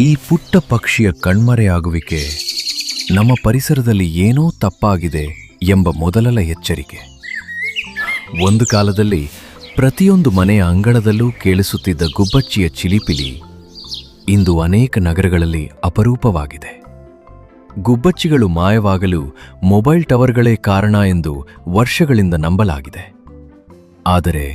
ಈ ಪುಟ್ಟ ಪಕ್ಷಿಯ ಕಣ್ಮರೆಯಾಗುವಿಕೆ ನಮ್ಮ ಪರಿಸರದಲ್ಲಿ ಏನೋ ತಪ್ಪಾಗಿದೆ ಎಂಬ ಮೊದಲ ಎಚ್ಚರಿಕೆ. ಒಂದು ಕಾಲದಲ್ಲಿ ಪ್ರತಿಯೊಂದು ಮನೆಯ ಅಂಗಳದಲ್ಲೂ ಕೇಳಿಸುತ್ತಿದ್ದ ಗುಬ್ಬಚ್ಚಿಯ ಚಿಲಿಪಿಲಿ ಇಂದು ಅನೇಕ ನಗರಗಳಲ್ಲಿ ಅಪರೂಪವಾಗಿದೆ. ಗುಬ್ಬಚ್ಚಿಗಳು ಮಾಯವಾಗಲು ಮೊಬೈಲ್ ಟವರ್ಗಳೇ ಕಾರಣ ಎಂದು ವರ್ಷಗಳಿಂದ ನಂಬಲಾಗಿದೆ. ಆದರೆ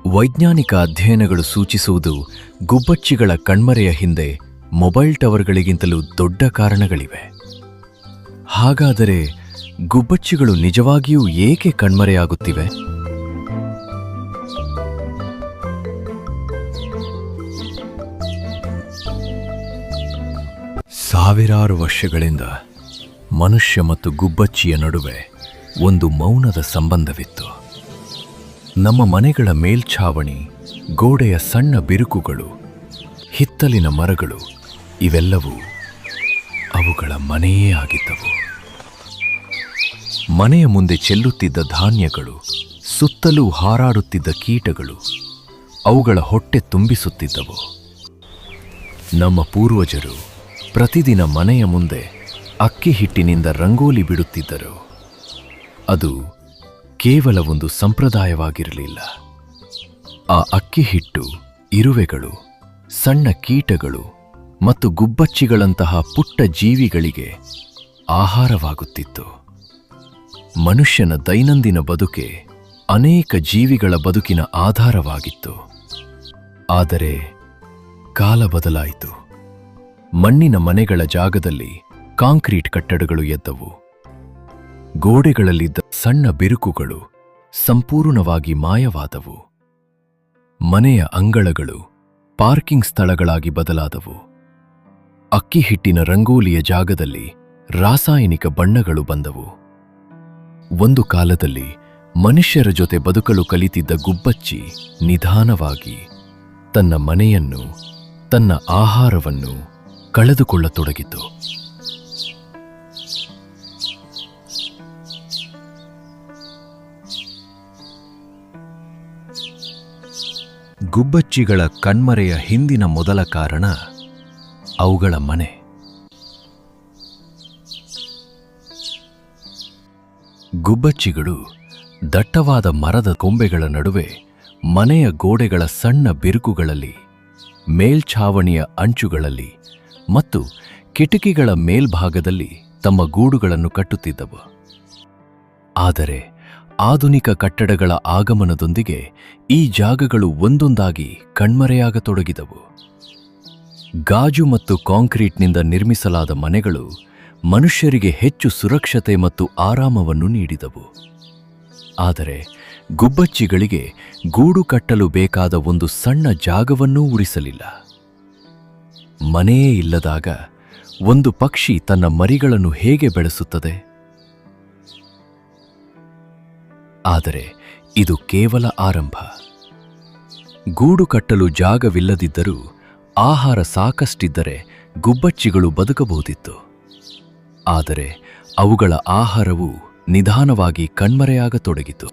ವೈಜ್ಞಾನಿಕ ಅಧ್ಯಯನಗಳು ಸೂಚಿಸುವುದು ಗುಬ್ಬಚ್ಚಿಗಳ ಕಣ್ಮರೆಯ ಹಿಂದೆ ಮೊಬೈಲ್ ಟವರ್ಗಳಿಗಿಂತಲೂ ದೊಡ್ಡ ಕಾರಣಗಳಿವೆ. ಹಾಗಾದರೆ ಗುಬ್ಬಚ್ಚಿಗಳು ನಿಜವಾಗಿಯೂ ಏಕೆ ಕಣ್ಮರೆಯಾಗುತ್ತಿವೆ? ಸಾವಿರಾರು ವರ್ಷಗಳಿಂದ ಮನುಷ್ಯ ಮತ್ತು ಗುಬ್ಬಚ್ಚಿಯ ನಡುವೆ ಒಂದು ಮೌನದ ಸಂಬಂಧವಿತ್ತು. ನಮ್ಮ ಮನೆಗಳ ಮೇಲ್ಛಾವಣಿ, ಗೋಡೆಯ ಸಣ್ಣ ಬಿರುಕುಗಳು, ಹಿತ್ತಲಿನ ಮರಗಳು ಇವೆಲ್ಲವೂ ಅವುಗಳ ಮನೆಯೇ ಆಗಿದ್ದವು. ಮನೆಯ ಮುಂದೆ ಚೆಲ್ಲುತ್ತಿದ್ದ ಧಾನ್ಯಗಳು, ಸುತ್ತಲೂ ಹಾರಾಡುತ್ತಿದ್ದ ಕೀಟಗಳು ಅವುಗಳ ಹೊಟ್ಟೆ ತುಂಬಿಸುತ್ತಿದ್ದವು. ನಮ್ಮ ಪೂರ್ವಜರು ಪ್ರತಿದಿನ ಮನೆಯ ಮುಂದೆ ಅಕ್ಕಿ ಹಿಟ್ಟಿನಿಂದ ರಂಗೋಲಿ ಬಿಡುತ್ತಿದ್ದರು. ಅದು ಕೇವಲ ಒಂದು ಸಂಪ್ರದಾಯವಾಗಿರಲಿಲ್ಲ. ಆ ಅಕ್ಕಿ ಹಿಟ್ಟು ಇರುವೆಗಳು, ಸಣ್ಣ ಕೀಟಗಳು ಮತ್ತು ಗುಬ್ಬಚ್ಚಿಗಳಂತಹ ಪುಟ್ಟ ಜೀವಿಗಳಿಗೆ ಆಹಾರವಾಗುತ್ತಿತ್ತು. ಮನುಷ್ಯನ ದೈನಂದಿನ ಬದುಕೆ ಅನೇಕ ಜೀವಿಗಳ ಬದುಕಿನ ಆಧಾರವಾಗಿತ್ತು. ಆದರೆ ಕಾಲ ಬದಲಾಯಿತು. ಮಣ್ಣಿನ ಮನೆಗಳ ಜಾಗದಲ್ಲಿ ಕಾಂಕ್ರೀಟ್ ಕಟ್ಟಡಗಳು ಎದ್ದವು. ಗೋಡೆಗಳಲ್ಲಿದ್ದ ಸಣ್ಣ ಬಿರುಕುಗಳು ಸಂಪೂರ್ಣವಾಗಿ ಮಾಯವಾದವು. ಮನೆಯ ಅಂಗಳಗಳು ಪಾರ್ಕಿಂಗ್ ಸ್ಥಳಗಳಾಗಿ ಬದಲಾದವು. ಅಕ್ಕಿ ಹಿಟ್ಟಿನ ರಂಗೋಲಿಯ ಜಾಗದಲ್ಲಿ ರಾಸಾಯನಿಕ ಬಣ್ಣಗಳು ಬಂದವು. ಒಂದು ಕಾಲದಲ್ಲಿ ಮನುಷ್ಯರ ಜೊತೆ ಬದುಕಲು ಕಲಿತಿದ್ದ ಗುಬ್ಬಚ್ಚಿ ನಿಧಾನವಾಗಿ ತನ್ನ ಮನೆಯನ್ನು, ತನ್ನ ಆಹಾರವನ್ನು ಕಳೆದುಕೊಳ್ಳತೊಡಗಿತು. ಗುಬ್ಬಚ್ಚಿಗಳ ಕಣ್ಮರೆಯ ಹಿಂದಿನ ಮೊದಲ ಕಾರಣ ಅವುಗಳ ಮನೆ. ಗುಬ್ಬಚ್ಚಿಗಳು ದಟ್ಟವಾದ ಮರದ ಕೊಂಬೆಗಳ ನಡುವೆ, ಮನೆಯ ಗೋಡೆಗಳ ಸಣ್ಣ ಬಿರುಕುಗಳಲ್ಲಿ, ಮೇಲ್ಛಾವಣಿಯ ಅಂಚುಗಳಲ್ಲಿ ಮತ್ತು ಕಿಟಕಿಗಳ ಮೇಲ್ಭಾಗದಲ್ಲಿ ತಮ್ಮ ಗೂಡುಗಳನ್ನು ಕಟ್ಟುತ್ತಿದ್ದವು. ಆದರೆ ಆಧುನಿಕ ಕಟ್ಟಡಗಳ ಆಗಮನದೊಂದಿಗೆ ಈ ಜಾಗಗಳು ಒಂದೊಂದಾಗಿ ಕಣ್ಮರೆಯಾಗತೊಡಗಿದವು. ಗಾಜು ಮತ್ತು ಕಾಂಕ್ರೀಟ್ನಿಂದ ನಿರ್ಮಿಸಲಾದ ಮನೆಗಳು ಮನುಷ್ಯರಿಗೆ ಹೆಚ್ಚು ಸುರಕ್ಷತೆ ಮತ್ತು ಆರಾಮವನ್ನು ನೀಡಿದವು. ಆದರೆ ಗುಬ್ಬಚ್ಚಿಗಳಿಗೆ ಗೂಡು ಕಟ್ಟಲು ಬೇಕಾದ ಒಂದು ಸಣ್ಣ ಜಾಗವನ್ನೂ ಉಳಿಸಲಿಲ್ಲ. ಮನೆಯೇ ಇಲ್ಲದಾಗ ಒಂದು ಪಕ್ಷಿ ತನ್ನ ಮರಿಗಳನ್ನು ಹೇಗೆ ಬೆಳೆಸುತ್ತದೆ? ಆದರೆ ಇದು ಕೇವಲ ಆರಂಭ. ಗೂಡು ಕಟ್ಟಲು ಜಾಗವಿಲ್ಲದಿದ್ದರೂ ಆಹಾರ ಸಾಕಷ್ಟಿದ್ದರೆ ಗುಬ್ಬಚ್ಚಿಗಳು ಬದುಕಬಹುದಿತ್ತು. ಆದರೆ ಅವುಗಳ ಆಹಾರವು ನಿಧಾನವಾಗಿ ಕಣ್ಮರೆಯಾಗತೊಡಗಿತು.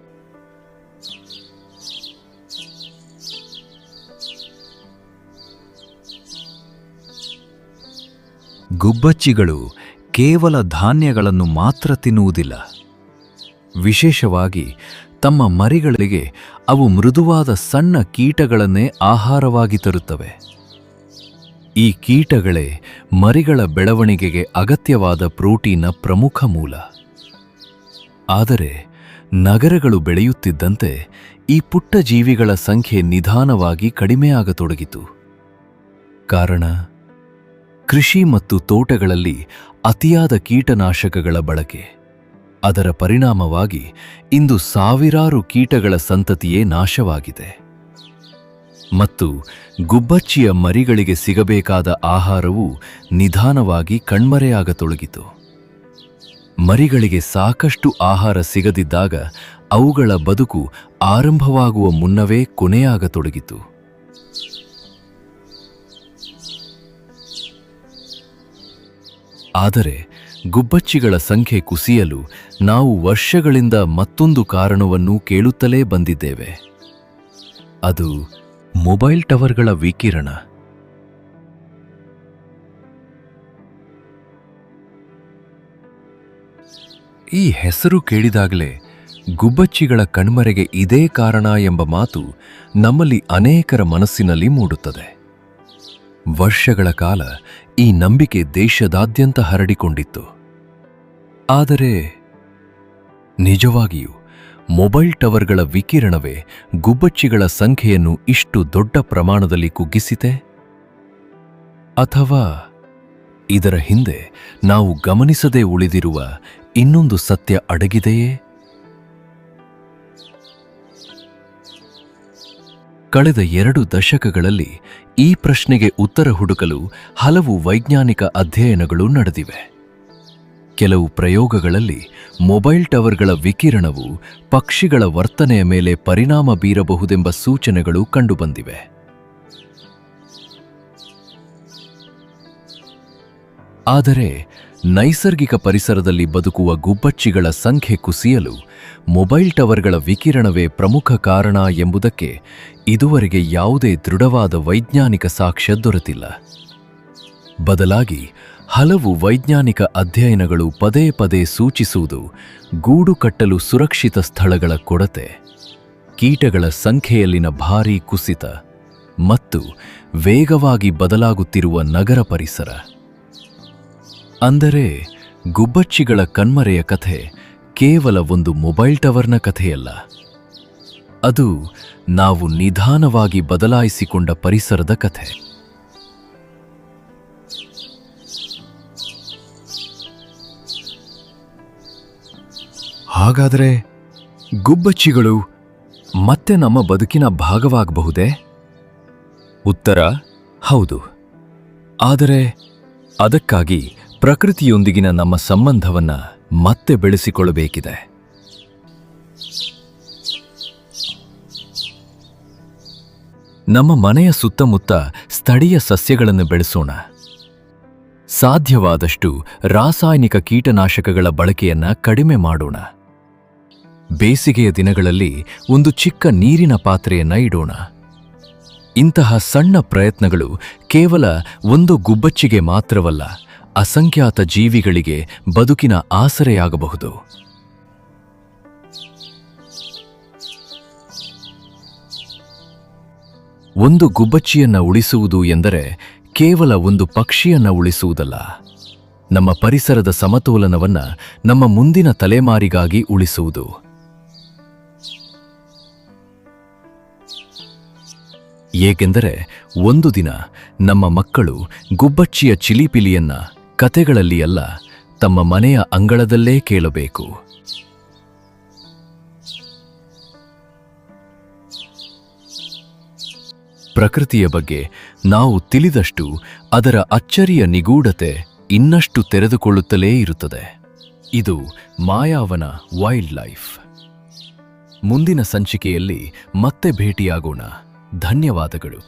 ಗುಬ್ಬಚ್ಚಿಗಳು ಕೇವಲ ಧಾನ್ಯಗಳನ್ನು ಮಾತ್ರ ತಿನ್ನುವುದಿಲ್ಲ. ವಿಶೇಷವಾಗಿ ತಮ್ಮ ಮರಿಗಳಿಗೆ ಅವು ಮೃದುವಾದ ಸಣ್ಣ ಕೀಟಗಳನ್ನೇ ಆಹಾರವಾಗಿ ತರುತ್ತವೆ. ಈ ಕೀಟಗಳೇ ಮರಿಗಳ ಬೆಳವಣಿಗೆಗೆ ಅಗತ್ಯವಾದ ಪ್ರೋಟೀನ್ನ ಪ್ರಮುಖ ಮೂಲ. ಆದರೆ ನಗರಗಳು ಬೆಳೆಯುತ್ತಿದ್ದಂತೆ ಈ ಪುಟ್ಟ ಜೀವಿಗಳ ಸಂಖ್ಯೆ ನಿಧಾನವಾಗಿ ಕಡಿಮೆಯಾಗತೊಡಗಿತು. ಕಾರಣ ಕೃಷಿ ಮತ್ತು ತೋಟಗಳಲ್ಲಿ ಅತಿಯಾದ ಕೀಟನಾಶಕಗಳ ಬಳಕೆ. ಅದರ ಪರಿಣಾಮವಾಗಿ ಇಂದು ಸಾವಿರಾರು ಕೀಟಗಳ ಸಂತತಿಯೇ ನಾಶವಾಗಿದೆ. ಮತ್ತು ಗುಬ್ಬಚ್ಚಿಯ ಮರಿಗಳಿಗೆ ಸಿಗಬೇಕಾದ ಆಹಾರವು ನಿಧಾನವಾಗಿ ಕಣ್ಮರೆಯಾಗತೊಡಗಿತು. ಮರಿಗಳಿಗೆ ಸಾಕಷ್ಟು ಆಹಾರ ಸಿಗದಿದ್ದಾಗ ಅವುಗಳ ಬದುಕು ಆರಂಭವಾಗುವ ಮುನ್ನವೇ ಕೊನೆಯಾಗತೊಡಗಿತು. ಆದರೆ ಗುಬ್ಬಚ್ಚಿಗಳ ಸಂಖ್ಯೆ ಕುಸಿಯಲು ನಾವು ವರ್ಷಗಳಿಂದ ಮತ್ತೊಂದು ಕಾರಣವನ್ನು ಕೇಳುತ್ತಲೇ ಬಂದಿದ್ದೇವೆ. ಅದು ಮೊಬೈಲ್ ಟವರ್ಗಳ ವಿಕಿರಣ. ಈ ಹೆಸರು ಕೇಳಿದಾಗಲೇ ಗುಬ್ಬಚ್ಚಿಗಳ ಕಣ್ಮರೆಗೆ ಇದೇ ಕಾರಣ ಎಂಬ ಮಾತು ನಮ್ಮಲ್ಲಿ ಅನೇಕರ ಮನಸ್ಸಿನಲ್ಲಿ ಮೂಡುತ್ತದೆ. ವರ್ಷಗಳ ಕಾಲ ಈ ನಂಬಿಕೆ ದೇಶದಾದ್ಯಂತ ಹರಡಿಕೊಂಡಿತ್ತು. ಆದರೆ ನಿಜವಾಗಿಯೂ ಮೊಬೈಲ್ ಟವರ್ಗಳ ವಿಕಿರಣವೇ ಗುಬ್ಬಚ್ಚಿಗಳ ಸಂಖ್ಯೆಯನ್ನು ಇಷ್ಟು ದೊಡ್ಡ ಪ್ರಮಾಣದಲ್ಲಿ ಕುಗ್ಗಿಸಿತೆ? ಅಥವಾ ಇದರ ಹಿಂದೆ ನಾವು ಗಮನಿಸದೇ ಉಳಿದಿರುವ ಇನ್ನೊಂದು ಸತ್ಯ ಅಡಗಿದೆಯೇ? ಕಳೆದ 2 ದಶಕಗಳಲ್ಲಿ ಈ ಪ್ರಶ್ನೆಗೆ ಉತ್ತರ ಹುಡುಕಲು ಹಲವು ವೈಜ್ಞಾನಿಕ ಅಧ್ಯಯನಗಳು ನಡೆದಿವೆ. ಕೆಲವು ಪ್ರಯೋಗಗಳಲ್ಲಿ ಮೊಬೈಲ್ ಟವರ್ಗಳ ವಿಕಿರಣವು ಪಕ್ಷಿಗಳ ವರ್ತನೆಯ ಮೇಲೆ ಪರಿಣಾಮ ಬೀರಬಹುದೆಂಬ ಸೂಚನೆಗಳು ಕಂಡುಬಂದಿವೆ. ಆದರೆ ನೈಸರ್ಗಿಕ ಪರಿಸರದಲ್ಲಿ ಬದುಕುವ ಗುಬ್ಬಚ್ಚಿಗಳ ಸಂಖ್ಯೆ ಕುಸಿಯಲು ಮೊಬೈಲ್ ಟವರ್ಗಳ ವಿಕಿರಣವೇ ಪ್ರಮುಖ ಕಾರಣ ಎಂಬುದಕ್ಕೆ ಇದುವರೆಗೆ ಯಾವುದೇ ದೃಢವಾದ ವೈಜ್ಞಾನಿಕ ಸಾಕ್ಷ್ಯ ದೊರೆತಿಲ್ಲ. ಬದಲಾಗಿ ಹಲವು ವೈಜ್ಞಾನಿಕ ಅಧ್ಯಯನಗಳು ಪದೇ ಪದೇ ಸೂಚಿಸುವುದು ಗೂಡು ಕಟ್ಟಲು ಸುರಕ್ಷಿತ ಸ್ಥಳಗಳ ಕೊರತೆ, ಕೀಟಗಳ ಸಂಖ್ಯೆಯಲ್ಲಿನ ಭಾರೀ ಕುಸಿತ ಮತ್ತು ವೇಗವಾಗಿ ಬದಲಾಗುತ್ತಿರುವ ನಗರ ಪರಿಸರ. ಅಂದರೆ ಗುಬ್ಬಚ್ಚಿಗಳ ಕಣ್ಮರೆಯ ಕಥೆ ಕೇವಲ ಒಂದು ಮೊಬೈಲ್ ಟವರ್ನ ಕಥೆಯಲ್ಲ. ಅದು ನಾವು ನಿಧಾನವಾಗಿ ಬದಲಾಯಿಸಿಕೊಂಡ ಪರಿಸರದ ಕಥೆ. ಹಾಗಾದರೆ ಗುಬ್ಬಚ್ಚಿಗಳು ಮತ್ತೆ ನಮ್ಮ ಬದುಕಿನ ಭಾಗವಾಗಬಹುದೇ? ಉತ್ತರ ಹೌದು. ಆದರೆ ಅದಕ್ಕಾಗಿ ಪ್ರಕೃತಿಯೊಂದಿಗಿನ ನಮ್ಮ ಸಂಬಂಧವನ್ನು ಮತ್ತೆ ಬೆಳೆಸಿಕೊಳ್ಳಬೇಕಿದೆ. ನಮ್ಮ ಮನೆಯ ಸುತ್ತಮುತ್ತ ಸ್ಥಳೀಯ ಸಸ್ಯಗಳನ್ನು ಬೆಳೆಸೋಣ. ಸಾಧ್ಯವಾದಷ್ಟು ರಾಸಾಯನಿಕ ಕೀಟನಾಶಕಗಳ ಬಳಕೆಯನ್ನು ಕಡಿಮೆ ಮಾಡೋಣ. ಬೇಸಿಗೆಯ ದಿನಗಳಲ್ಲಿ ಒಂದು ಚಿಕ್ಕ ನೀರಿನ ಪಾತ್ರೆಯನ್ನು ಇಡೋಣ. ಇಂತಹ ಸಣ್ಣ ಪ್ರಯತ್ನಗಳು ಕೇವಲ ಒಂದು ಗುಬ್ಬಚ್ಚಿಗೆ ಮಾತ್ರವಲ್ಲ, ಅಸಂಖ್ಯಾತ ಜೀವಿಗಳಿಗೆ ಬದುಕಿನ ಆಸರೆಯಾಗಬಹುದು. ಒಂದು ಗುಬ್ಬಚ್ಚಿಯನ್ನ ಉಳಿಸುವುದು ಎಂದರೆ ಕೇವಲ ಒಂದು ಪಕ್ಷಿಯನ್ನ ಉಳಿಸುವುದಲ್ಲ, ನಮ್ಮ ಪರಿಸರದ ಸಮತೋಲನವನ್ನ ನಮ್ಮ ಮುಂದಿನ ತಲೆಮಾರಿಗಾಗಿ ಉಳಿಸುವುದು. ಏಕೆಂದರೆ ಒಂದು ದಿನ ನಮ್ಮ ಮಕ್ಕಳು ಗುಬ್ಬಚ್ಚಿಯ ಚಿಲಿಪಿಲಿಯನ್ನ ಕತೆಗಳಲ್ಲಿ ಅಲ್ಲ, ತಮ್ಮ ಮನೆಯ ಅಂಗಳದಲ್ಲೇ ಕೇಳಬೇಕು. ಪ್ರಕೃತಿಯ ಬಗ್ಗೆ ನಾವು ತಿಳಿದಷ್ಟು ಅದರ ಅಚ್ಚರಿಯ ನಿಗೂಢತೆ ಇನ್ನಷ್ಟು ತೆರೆದುಕೊಳ್ಳುತ್ತಲೇ ಇರುತ್ತದೆ. ಇದು ಮಾಯಾವನ ವೈಲ್ಡ್ ಲೈಫ್. ಮುಂದಿನ ಸಂಚಿಕೆಯಲ್ಲಿ ಮತ್ತೆ ಭೇಟಿಯಾಗೋಣ. ಧನ್ಯವಾದಗಳು.